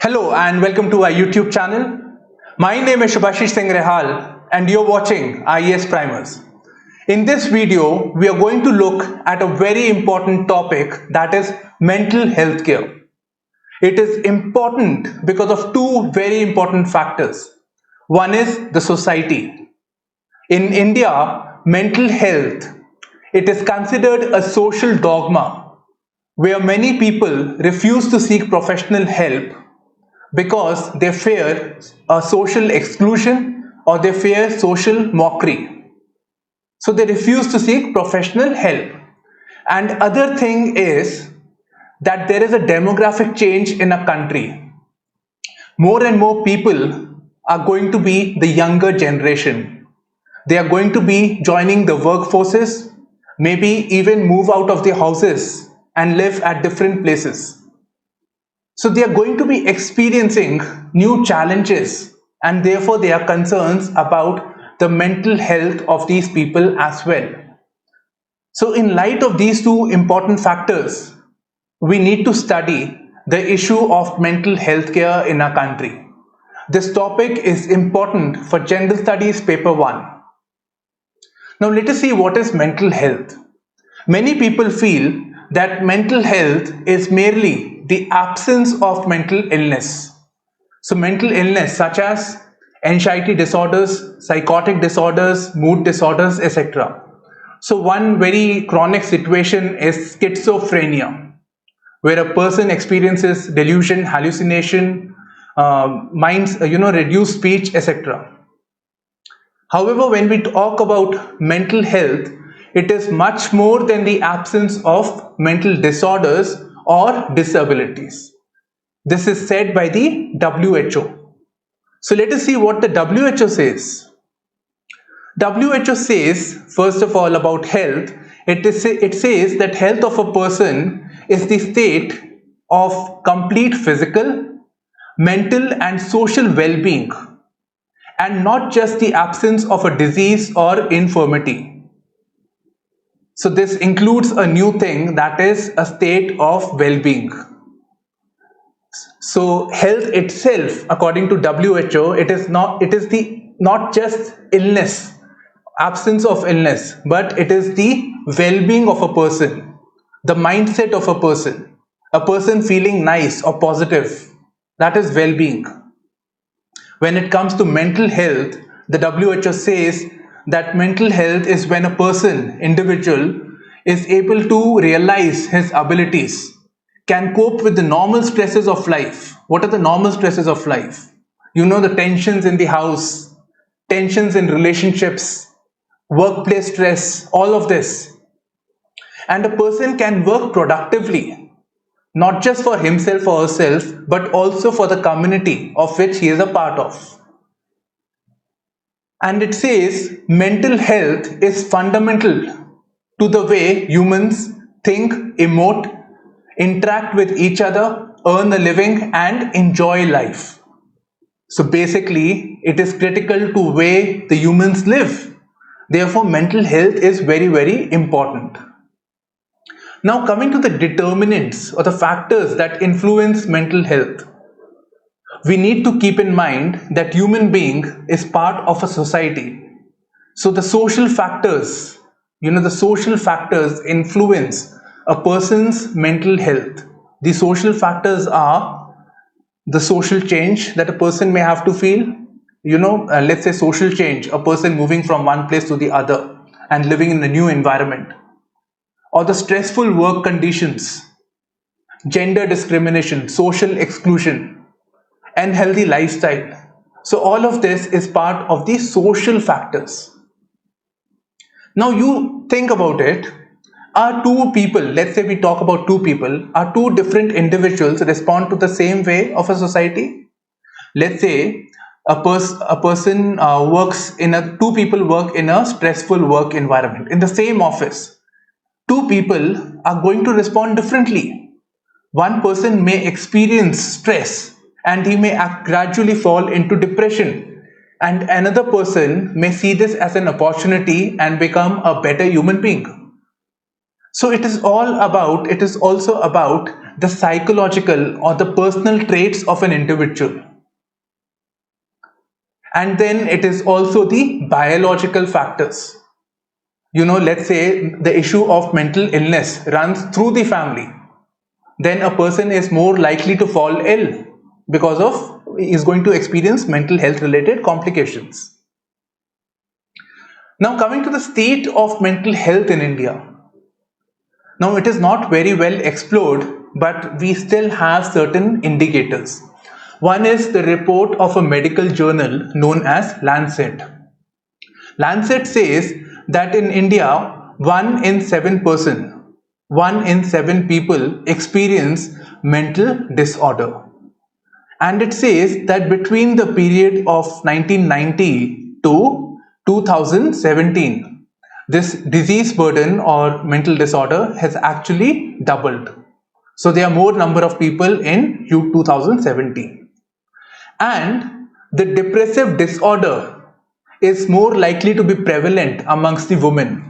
Hello and welcome to our YouTube channel. My name is Shubhashish Singh Rehal and you're watching IES Primers. In this video, we are going to look at a very important topic, that is mental health care. It is important because of two very important factors. One is the society. In India, mental health, it is considered a social dogma where many people refuse to seek professional help because they fear a social exclusion or they fear social mockery. So they refuse to seek professional help. And other thing is that there is a demographic change in a country. More and more people are going to be the younger generation. They are going to be joining the workforces, maybe even move out of their houses and live at different places. So they are going to be experiencing new challenges and therefore there are concerns about the mental health of these people as well. So in light of these two important factors, we need to study the issue of mental health care in our country. This topic is important for General Studies Paper 1. Now let us see what is mental health. Many people feel that mental health is merely the absence of mental illness. So mental illness such as anxiety disorders, psychotic disorders, mood disorders, etc. So one very chronic situation is schizophrenia, where a person experiences delusion, hallucination, reduced speech, etc. However, when we talk about mental health, it is much more than the absence of mental disorders or disabilities. This is said by the WHO. So let us see what the WHO says. WHO says, first of all, about health, it says that health of a person is the state of complete physical, mental and social well-being, and not just the absence of a disease or infirmity. So this includes a new thing, that is a state of well-being. So health itself, according to WHO, it is not just illness, absence of illness, but it is the well-being of a person, the mindset of a person feeling nice or positive. That is well-being. When it comes to mental health, the WHO says that mental health is when a person, individual, is able to realize his abilities, can cope with the normal stresses of life. What are the normal stresses of life? You know, the tensions in the house, tensions in relationships, workplace stress, all of this. And a person can work productively, not just for himself or herself, but also for the community of which he is a part of. And it says mental health is fundamental to the way humans think, emote, interact with each other, earn a living and enjoy life. So basically, it is critical to the way the humans live. Therefore, mental health is very, very important. Now coming to the determinants or the factors that influence mental health. We need to keep in mind that human being is part of a society. So the social factors, the social factors influence a person's mental health. The social factors are the social change that a person may have to feel. Let's say social change, a person moving from one place to the other and living in a new environment. Or the stressful work conditions, gender discrimination, social exclusion, unhealthy lifestyle. So all of this is part of the social factors. Now you think about it, are two people, let's say we talk about two people, are two different individuals respond to the same way of a society? Let's say two people work in a stressful work environment in the same office. Two people are going to respond differently. One person may experience stress and he may gradually fall into depression, and another person may see this as an opportunity and become a better human being. So it is also about the psychological or the personal traits of an individual. And then it is also the biological factors. Let's say the issue of mental illness runs through the family. Then a person is more likely to fall ill because of is going to experience mental health related complications. Now coming to the state of mental health in India. Now it is not very well explored, but we still have certain indicators. One is the report of a medical journal known as Lancet. Lancet says that in India, 1 in 7 people experience mental disorder. And it says that between the period of 1990 to 2017, this disease burden or mental disorder has actually doubled. So there are more number of people in 2017. And the depressive disorder is more likely to be prevalent amongst the women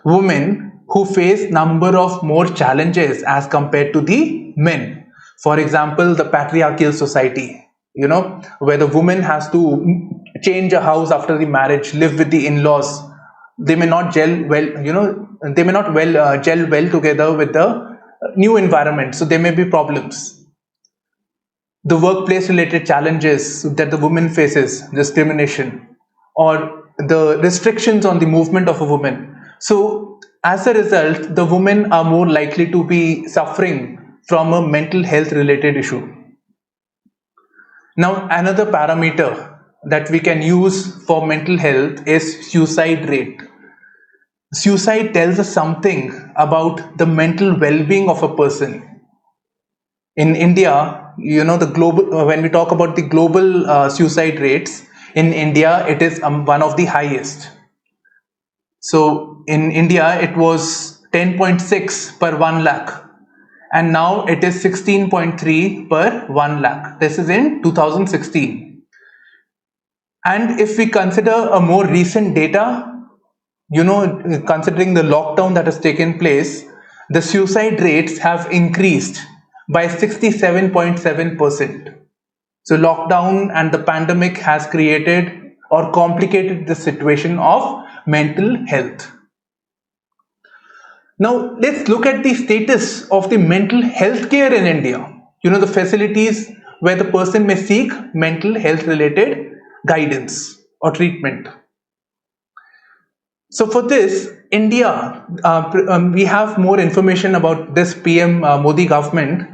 who face number of more challenges as compared to the men. For example, the patriarchal society, where the woman has to change a house after the marriage, live with the in-laws. They may not gel well, gel well together with the new environment. So there may be problems. The workplace related challenges that the woman faces, discrimination, or the restrictions on the movement of a woman. So as a result, the women are more likely to be suffering from a mental health related issue. Now another parameter that we can use for mental health is suicide rate. Suicide tells us something about the mental well-being of a person. In India, the global, when we talk about the global suicide rates, in India it is one of the highest. So in India it was 10.6 per 1 lakh. And now it is 16.3 per 1 lakh. This is in 2016. And if we consider a more recent data, considering the lockdown that has taken place, the suicide rates have increased by 67.7%. So lockdown and the pandemic has created or complicated the situation of mental health. Now let's look at the status of the mental health care in India. The facilities where the person may seek mental health related guidance or treatment. So for this, India, we have more information about this PM Modi government.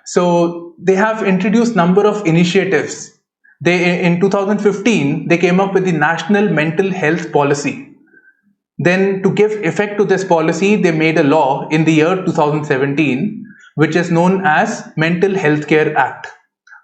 So they have introduced number of initiatives. In 2015, they came up with the National Mental Health Policy. Then to give effect to this policy, they made a law in the year 2017, which is known as Mental Health Care Act.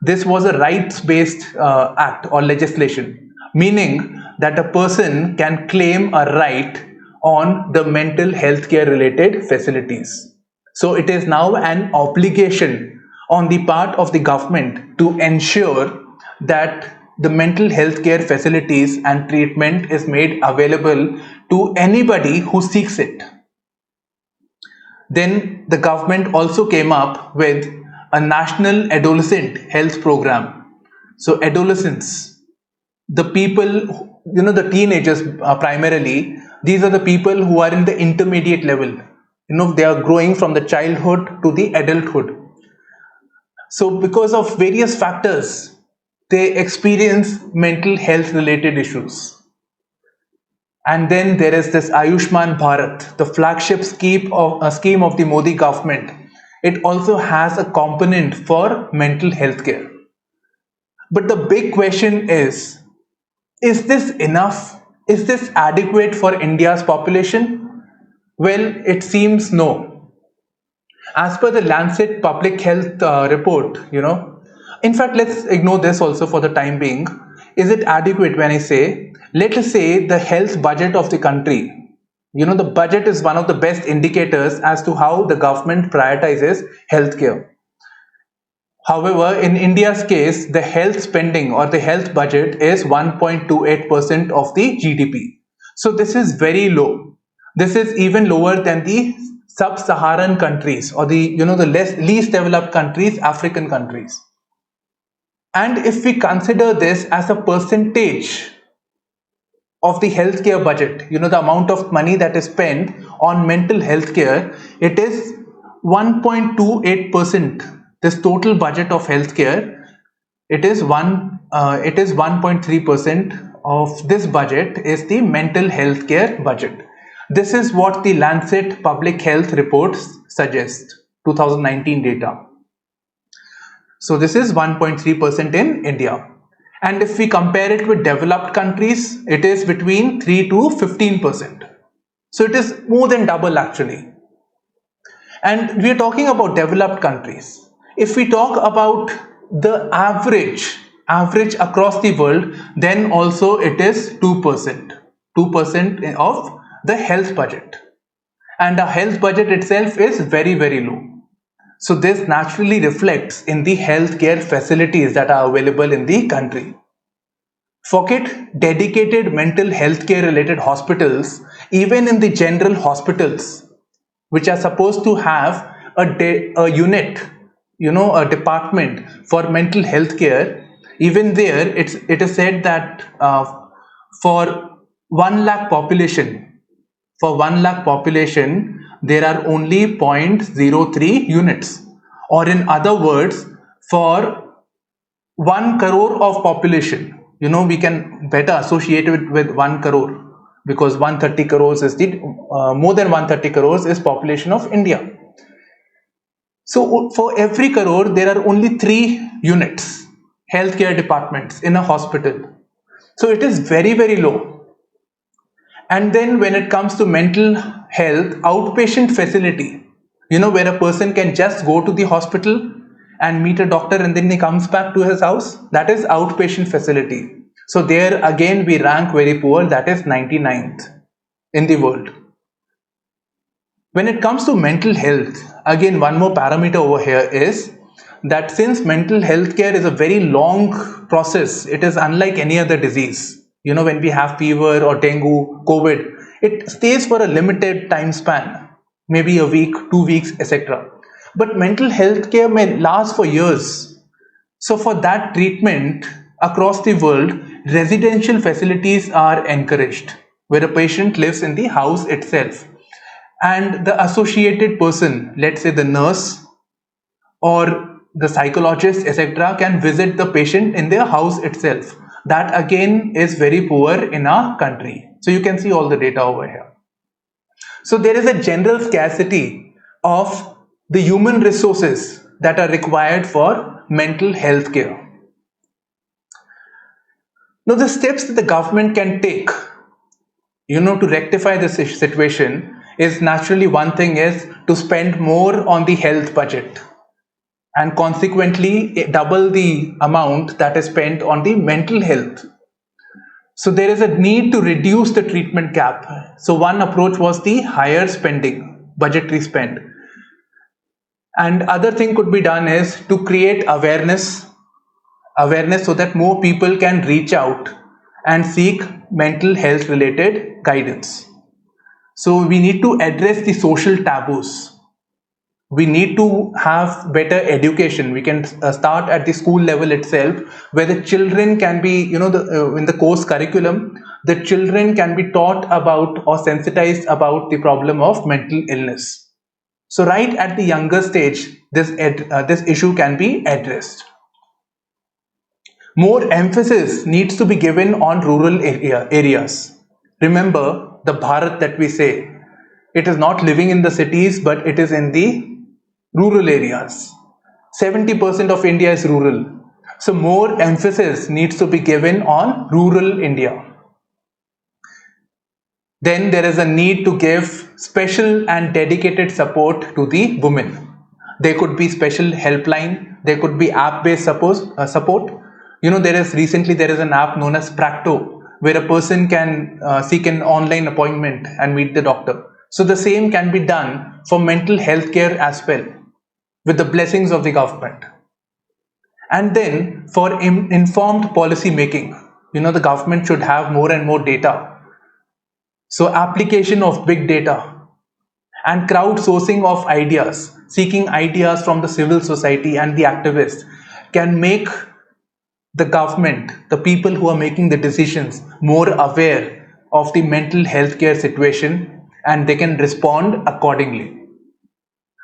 This was a rights-based act or legislation, meaning that a person can claim a right on the mental health care related facilities. So it is now an obligation on the part of the government to ensure that the mental health care facilities and treatment is made available to anybody who seeks it. Then the government also came up with a national adolescent health program. So adolescents, the people, the teenagers primarily, these are the people who are in the intermediate level. They are growing from the childhood to the adulthood. So because of various factors, they experience mental health related issues. And then there is this Ayushman Bharat, the flagship scheme of the Modi government. It also has a component for mental health care. But the big question is this enough? Is this adequate for India's population? Well, it seems no. As per the Lancet Public Health report, in fact, let's ignore this also for the time being. Is it adequate when I say, let us say the health budget of the country. The budget is one of the best indicators as to how the government prioritizes healthcare. However, in India's case, the health spending or the health budget is 1.28% of the GDP. So this is very low. This is even lower than the sub-Saharan countries, or the least developed countries, African countries. And if we consider this as a percentage of the healthcare budget, the amount of money that is spent on mental health care, it is 1.28%. This total budget of healthcare, it is 1.3% of this budget is the mental health care budget. This is what the Lancet Public Health reports suggest, 2019 data. So this is 1.3% in India. And if we compare it with developed countries, it is between 3 to 15%. So it is more than double actually. And we are talking about developed countries. If we talk about the average across the world, then also it is 2% of the health budget. And the health budget itself is very, very low. So this naturally reflects in the healthcare facilities that are available in the country. Forget dedicated mental health care related hospitals, even in the general hospitals, which are supposed to have a unit, a department for mental health care, even there it is said that for 1 lakh population, there are only 0.03 units, or in other words, for 1 crore of population, we can better associate it with 1 crore, because 130 crores is the more than 130 crores is population of India. So for every crore there are only 3 units, healthcare departments in a hospital. So it is very, very low. And then when it comes to mental health outpatient facility, where a person can just go to the hospital and meet a doctor and then he comes back to his house, that is outpatient facility. So there again we rank very poor, that is 99th in the world. When it comes to mental health, again one more parameter over here is that since mental health care is a very long process, it is unlike any other disease. When we have fever or dengue, COVID, it stays for a limited time span, maybe a week, 2 weeks, etc. But mental health care may last for years. So for that treatment across the world, residential facilities are encouraged, where a patient lives in the house itself. And the associated person, let's say the nurse or the psychologist, etc., can visit the patient in their house itself. That again is very poor in our country. So you can see all the data over here. So there is a general scarcity of the human resources that are required for mental health care. Now the steps that the government can take, to rectify this situation is naturally, one thing is to spend more on the health budget, and consequently double the amount that is spent on the mental health. So there is a need to reduce the treatment gap. So one approach was the higher spending, budgetary spend. And other thing could be done is to create awareness so that more people can reach out and seek mental health related guidance. So we need to address the social taboos. We need to have better education. We can start at the school level itself, where the children can be, in the course curriculum, the children can be taught about or sensitized about the problem of mental illness. So right at the younger stage, this issue can be addressed. More emphasis needs to be given on rural areas. Remember the Bharat that we say, it is not living in the cities, but it is in the rural areas. 70% of India is rural. So more emphasis needs to be given on rural India. Then there is a need to give special and dedicated support to the women. There could be special helpline, there could be app-based support. There is an app known as Practo, where a person can seek an online appointment and meet the doctor. So the same can be done for mental health care as well, with the blessings of the government. And then for informed policy making, the government should have more and more data. So application of big data and crowdsourcing of ideas, seeking ideas from the civil society and the activists, can make the government, the people who are making the decisions, more aware of the mental health care situation, and they can respond accordingly.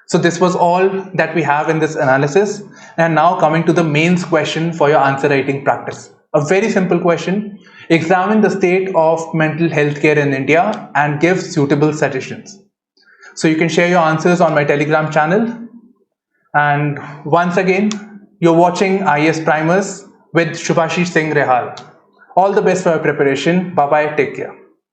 So this was all that we have in this analysis. And now coming to the mains question for your answer writing practice. A very simple question. Examine the state of mental health care in India and give suitable suggestions. So you can share your answers on my Telegram channel. And once again, you're watching IAS Primers with Shubhashish Singh Rehal. All the best for your preparation. Bye bye. Take care.